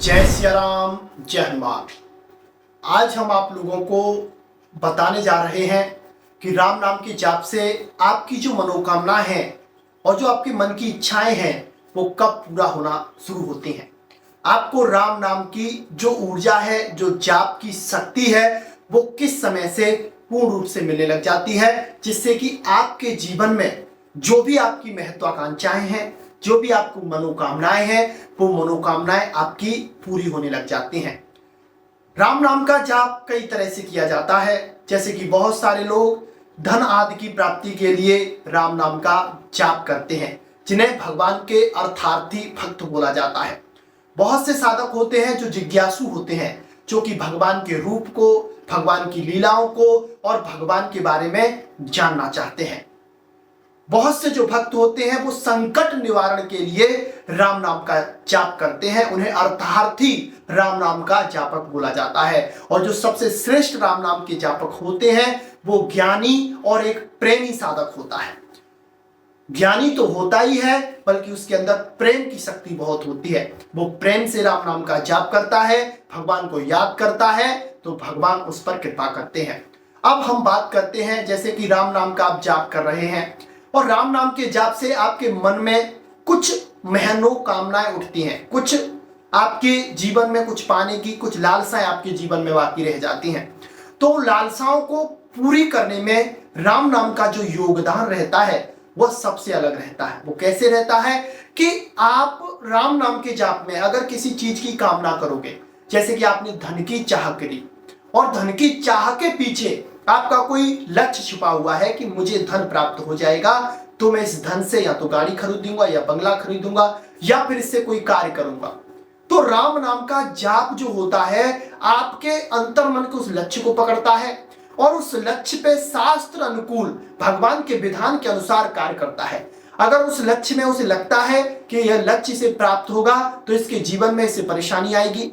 जय सिया राम, जय हनुमान। आज हम आप लोगों को बताने जा रहे हैं कि राम नाम के जाप से आपकी जो मनोकामना है और जो आपके मन की इच्छाएं हैं वो कब पूरा होना शुरू होती हैं। आपको राम नाम की जो ऊर्जा है, जो जाप की शक्ति है, वो किस समय से पूर्ण रूप से मिलने लग जाती है, जिससे कि आपके जीवन में जो भी आपकी महत्वाकांक्षाएं हैं, जो भी आपको मनोकामनाएं हैं, वो मनोकामनाएं आपकी पूरी होने लग जाती हैं। राम नाम का जाप कई तरह से किया जाता है, जैसे कि बहुत सारे लोग धन आदि की प्राप्ति के लिए राम नाम का जाप करते हैं, जिन्हें भगवान के अर्थार्थी भक्त बोला जाता है। बहुत से साधक होते हैं जो जिज्ञासु होते हैं, जो कि भगवान के रूप को, भगवान की लीलाओं को और भगवान के बारे में जानना चाहते हैं। बहुत से जो भक्त होते हैं वो संकट निवारण के लिए राम नाम का जाप करते हैं, उन्हें अर्थार्थी राम नाम का जापक बोला जाता है। और जो सबसे श्रेष्ठ राम नाम के जापक होते हैं वो ज्ञानी और एक प्रेमी साधक होता है। ज्ञानी तो होता ही है, बल्कि उसके अंदर प्रेम की शक्ति बहुत होती है। वो प्रेम से राम नाम का जाप करता है, भगवान को याद करता है, तो भगवान उस पर कृपा करते हैं। अब हम बात करते हैं, जैसे कि राम नाम का आप जाप कर रहे हैं और राम नाम के जाप से आपके मन में कुछ मनोकामनाएं उठती हैं, कुछ आपके जीवन में कुछ पाने की कुछ लालसाएं आपके जीवन में बाकी रह जाती हैं। तो लालसाओं को पूरी करने में राम नाम का जो योगदान रहता है वह सबसे अलग रहता है। वो कैसे रहता है कि आप राम नाम के जाप में अगर किसी चीज की कामना करोगे, जैसे कि आपने धन की चाह करी और धन की चाह के पीछे आपका कोई लक्ष्य छुपा हुआ है कि मुझे धन प्राप्त हो जाएगा, तो मैं इस धन से या तो गाड़ी खरीदूंगा या बंगला खरीदूंगा या फिर इससे कोई कार्य करूंगा। तो राम नाम का जाप जो होता है आपके अंतर्मन के उस लक्ष्य को पकड़ता है और उस लक्ष्य पे शास्त्र अनुकूल भगवान के विधान के अनुसार कार्य करता है। अगर उस लक्ष्य में उसे लगता है कि यह लक्ष्य से प्राप्त होगा तो इसके जीवन में इससे परेशानी आएगी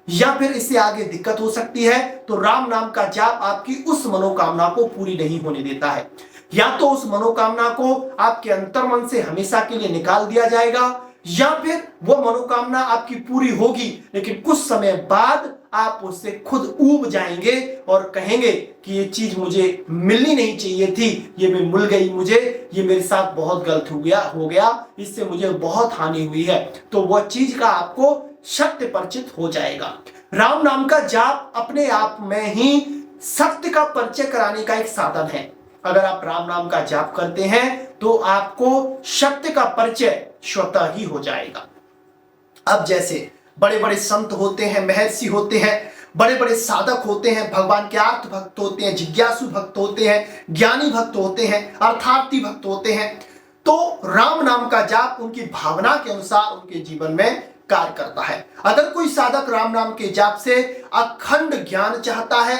या फिर इससे आगे दिक्कत हो सकती है, तो राम नाम का जाप आपकी उस मनोकामना को पूरी नहीं होने देता है। या तो उस मनोकामना को आपके अंतर्मन से हमेशा के लिए निकाल दिया जाएगा या फिर वो मनोकामना आपकी पूरी होगी, लेकिन कुछ समय बाद आप उससे खुद ऊब जाएंगे और कहेंगे कि ये चीज मुझे मिलनी नहीं चाहिए थी, ये मैं मिल गई, मुझे ये मेरे साथ बहुत गलत हो गया, इससे मुझे बहुत हानि हुई है। तो वह चीज का आपको सत्य परिचित हो जाएगा। राम नाम का जाप अपने आप में ही सत्य का परिचय कराने का एक साधन है। अगर आप राम नाम का जाप करते हैं तो आपको सत्य का परिचय स्वतः ही हो जाएगा। अब जैसे बड़े बड़े संत होते हैं, महर्षि होते हैं, बड़े बड़े साधक होते हैं, भगवान के आर्त भक्त होते हैं, जिज्ञासु भक्त होते हैं, ज्ञानी भक्त होते हैं, अर्थार्थी भक्त होते हैं, तो राम नाम का जाप उनकी भावना के अनुसार उनके जीवन में कार्य करता है। अगर कोई साधक राम नाम के जाप से अखंड ज्ञान चाहता है,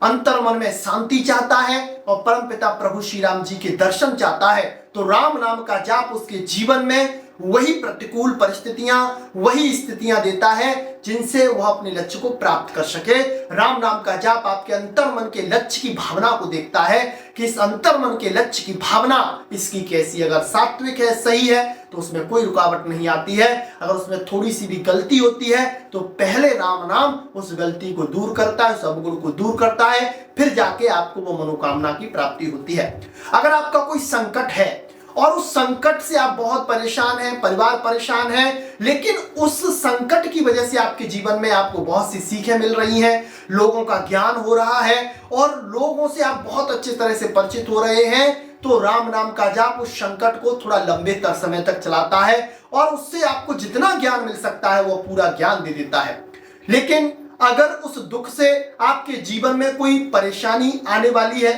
अंतर्मन में शांति चाहता है और परमपिता प्रभु श्री राम जी के दर्शन चाहता है, तो राम नाम का जाप उसके जीवन में वही प्रतिकूल परिस्थितियां, वही स्थितियां देता है जिनसे वह अपने लक्ष्य को प्राप्त कर सके। राम नाम का जाप आपके अंतर्मन के लक्ष्य की भावना को देखता है कि इस अंतर्मन के लक्ष्य की भावना इसकी कैसी, अगर सात्विक है, सही है, तो उसमें कोई रुकावट नहीं आती है। अगर उसमें थोड़ी सी भी गलती होती है तो पहले राम नाम उस गलती को दूर करता है, उस अवगुण को दूर करता है, फिर जाके आपको वो मनोकामना की प्राप्ति होती है। अगर आपका कोई संकट है और उस संकट से आप बहुत परेशान हैं, परिवार परेशान है, लेकिन उस संकट की वजह से आपके जीवन में आपको बहुत सी सीखें मिल रही हैं, लोगों का ज्ञान हो रहा है और लोगों से आप बहुत अच्छे तरह से परिचित हो रहे हैं, तो राम नाम का जाप उस संकट को थोड़ा लंबे समय तक चलाता है और उससे आपको जितना ज्ञान मिल सकता है वो पूरा ज्ञान दे देता है। लेकिन अगर उस दुख से आपके जीवन में कोई परेशानी आने वाली है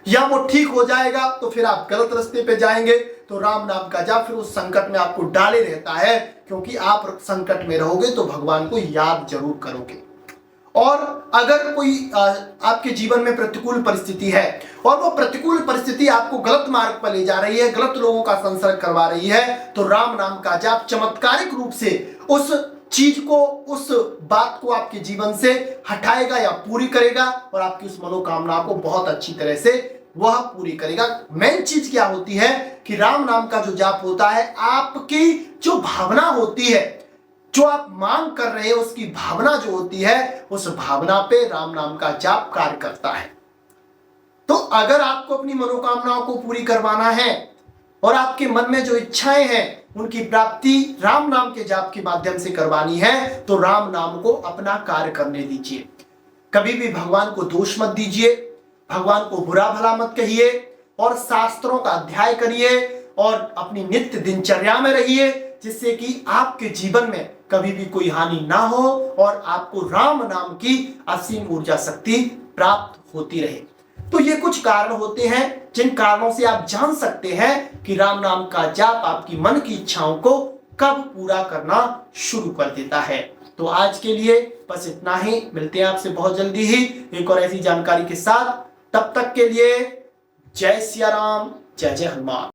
या वो ठीक हो जाएगा तो फिर आप गलत रास्ते पे जाएंगे, तो राम नाम का जाप फिर उस संकट में आपको डाले रहता है, क्योंकि आप संकट में रहोगे तो भगवान को याद जरूर करोगे। और अगर कोई आपके जीवन में प्रतिकूल परिस्थिति है और वो प्रतिकूल परिस्थिति आपको गलत मार्ग पर ले जा रही है, गलत लोगों का संसर्ग करवा रही है, तो राम नाम का जाप चमत्कारिक रूप से उस चीज को, उस बात को आपके जीवन से हटाएगा या पूरी करेगा और आपकी उस मनोकामना को बहुत अच्छी तरह से वह पूरी करेगा। मेन चीज क्या होती है कि राम नाम का जो जाप होता है, आपकी जो भावना होती है जो आप मांग कर रहे हैं उसकी भावना जो होती है, उस भावना पे राम नाम का जाप कार्य करता है। तो अगर आपको अपनी मनोकामनाओं को पूरी करवाना है और आपके मन में जो इच्छाएं हैं उनकी प्राप्ति राम नाम के जाप के माध्यम से करवानी है, तो राम नाम को अपना कार्य करने दीजिए। कभी भी भगवान को दोष मत दीजिए, भगवान को बुरा भला मत कहिए, और शास्त्रों का अध्ययन करिए और अपनी नित्य दिनचर्या में रहिए, जिससे कि आपके जीवन में कभी भी कोई हानि ना हो और आपको राम नाम की असीम ऊर्जा शक्ति प्राप्त होती रहे। तो ये कुछ कारण होते हैं जिन कारणों से आप जान सकते हैं कि राम नाम का जाप आपकी मन की इच्छाओं को कब पूरा करना शुरू कर देता है। तो आज के लिए बस इतना ही। मिलते हैं आपसे बहुत जल्दी ही एक और ऐसी जानकारी के साथ। तब तक के लिए जय सिया राम, जय जय हनुमान।